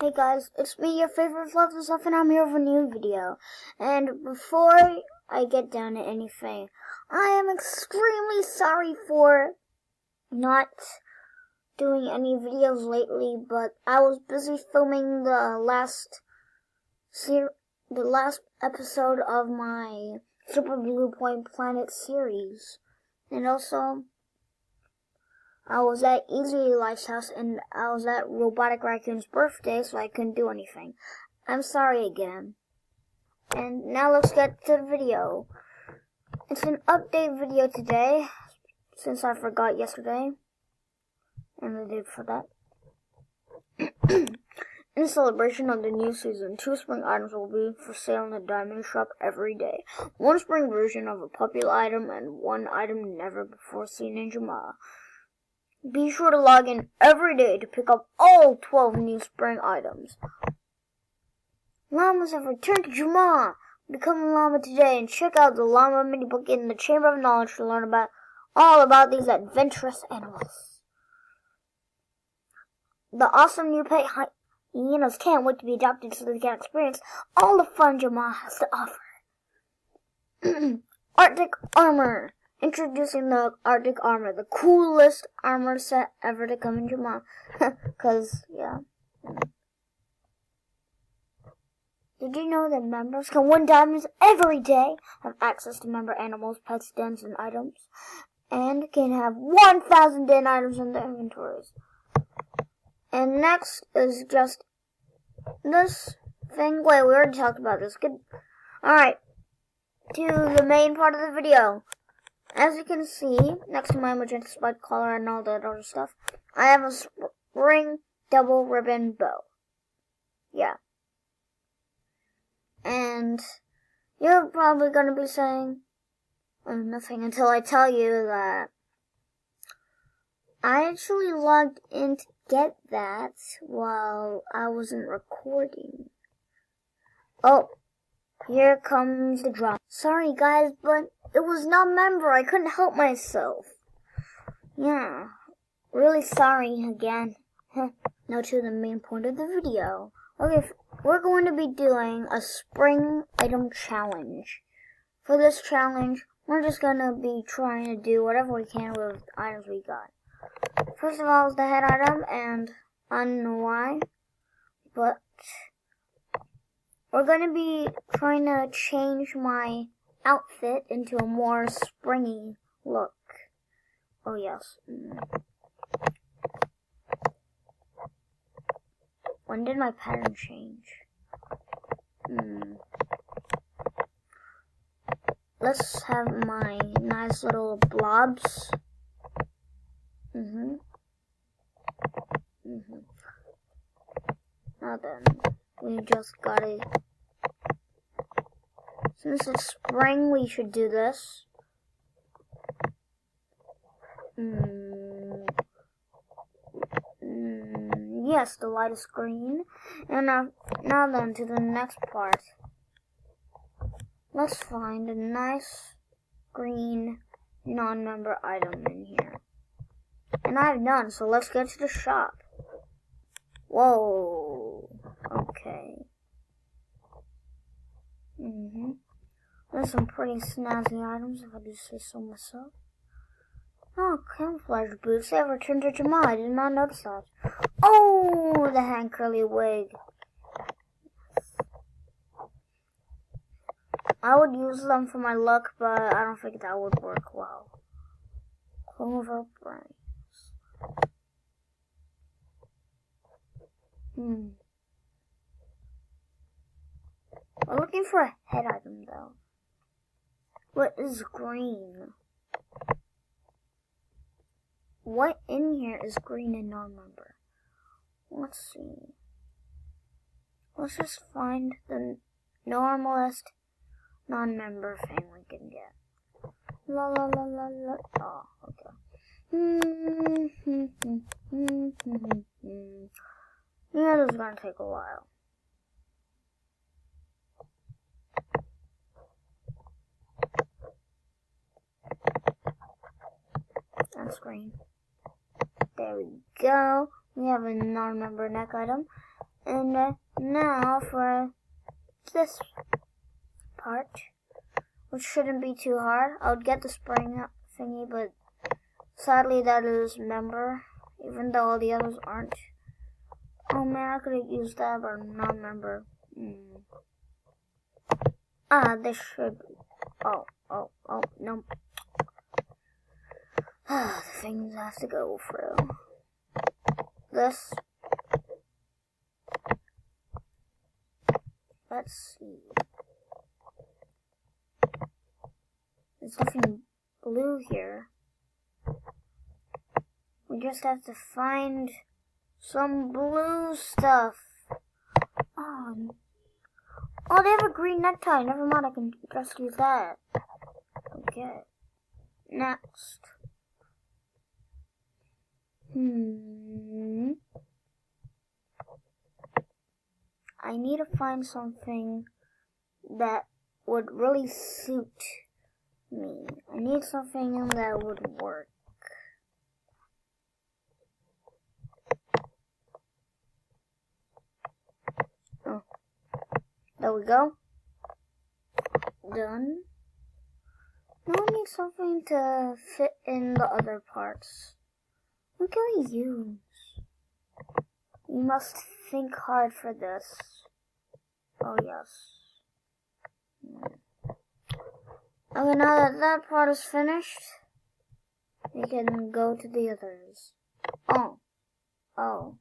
Hey guys, it's me, your favorite Fluffy Stuff, and I'm here with a new video. And before I get down to anything, I am extremely sorry for not doing any videos lately, but I was busy filming the last episode of my Super Blue Point Planet series. And also, I was at Easy Life's house, and I was at Robotic Raccoon's birthday, so I couldn't do anything. I'm sorry again. And now let's get to the video. It's an update video today, since I forgot yesterday, and the day before that. In celebration of the new season, 2 spring items will be for sale in the Diamond Shop every day. 1 spring version of a popular item, and 1 item never before seen in Jamaa. Be sure to log in every day to pick up all 12 new spring items. Llamas have returned to Jamaa. Become a llama today and check out the llama mini book in the Chamber of Knowledge to learn all about these adventurous animals. The awesome new pet hyenas can't wait to be adopted so they can experience all the fun Jamaa has to offer. Arctic Armor. Introducing the Arctic Armor, the coolest armor set ever to come in Jamaa. Yeah. Did you know that members can win diamonds every day, have access to member animals, pets, dens, and items, and can have 1,000 den items in their inventories? And next is just this thing. Wait, we already talked about this. Good. Alright, to the main part of the video. As you can see, next to my magenta spike collar and all that other stuff, I have a spring double ribbon bow. Yeah. And you're probably going to be saying nothing until I tell you that I actually logged in to get that while I wasn't recording. Oh, here comes the drop. Sorry guys, but it was not member. I couldn't help myself. Yeah, really sorry again. Now to the main point of the video. Okay, we're going to be doing a spring item challenge. For this challenge, we're just going to be trying to do whatever we can with the items we got. First of all is the head item, and I don't know why, but we're going to be trying to change my outfit into a more springy look. Oh yes. When did my pattern change? Let's have my nice little blobs. Now then, we just gotta. Since it's spring, we should do this. Yes, the lightest green. And now then, to the next part. Let's find a nice green non-member item in here. And I have none, so let's get to the shop. Whoa. Okay. There's some pretty snazzy items, if I do say so myself. Oh, camouflage boots. They have returned to Jamaa. I did not notice that. Oh, the hand curly wig. I would use them for my look, but I don't think that would work well. Clover brains. I'm looking for a head item, though. What is green? What in here is green and non-member? Let's see. Let's just find the normalest non-member thing we can get. La la la la la. Oh, okay. Yeah, this is gonna take a while. That's green. There we go. We have a non-member neck item. And now for this part, which shouldn't be too hard. I would get the spring thingy, but sadly that is member, even though all the others aren't. Oh man, I could have used that, but I'm not member. This should be. Oh, no. The things I have to go through. This. Let's see. There's nothing blue here. We just have to find some blue stuff. Oh, they have a green necktie. Never mind, I can just use that. Okay. Next. I need to find something that would really suit me. I need something that would work. Oh, there we go. Done. Now we need something to fit in the other parts. What can we use? We must think hard for this. Oh, yes. Okay, now that that part is finished, we can go to the others. Oh.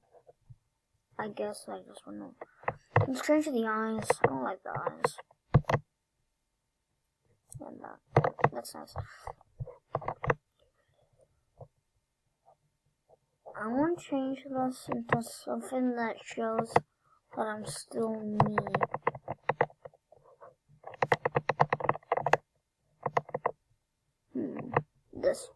I guess I just want to... Let's change the eyes. I don't like the eyes. And that's nice. I want to change this into something that shows that I'm still me. This.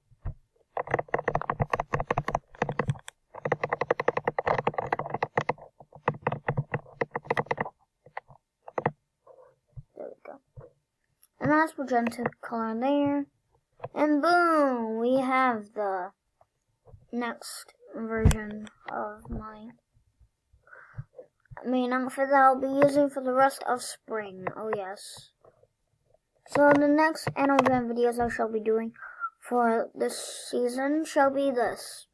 There we go. And that's magenta color there. And boom! We have the next version of my main outfit that I'll be using for the rest of spring. Oh yes. So the next Animal Jam videos I shall be doing for this season shall be this.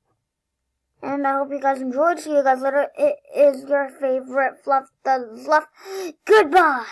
And I hope you guys enjoyed. See you guys later. It is your favorite Fluff the Fluff. Goodbye!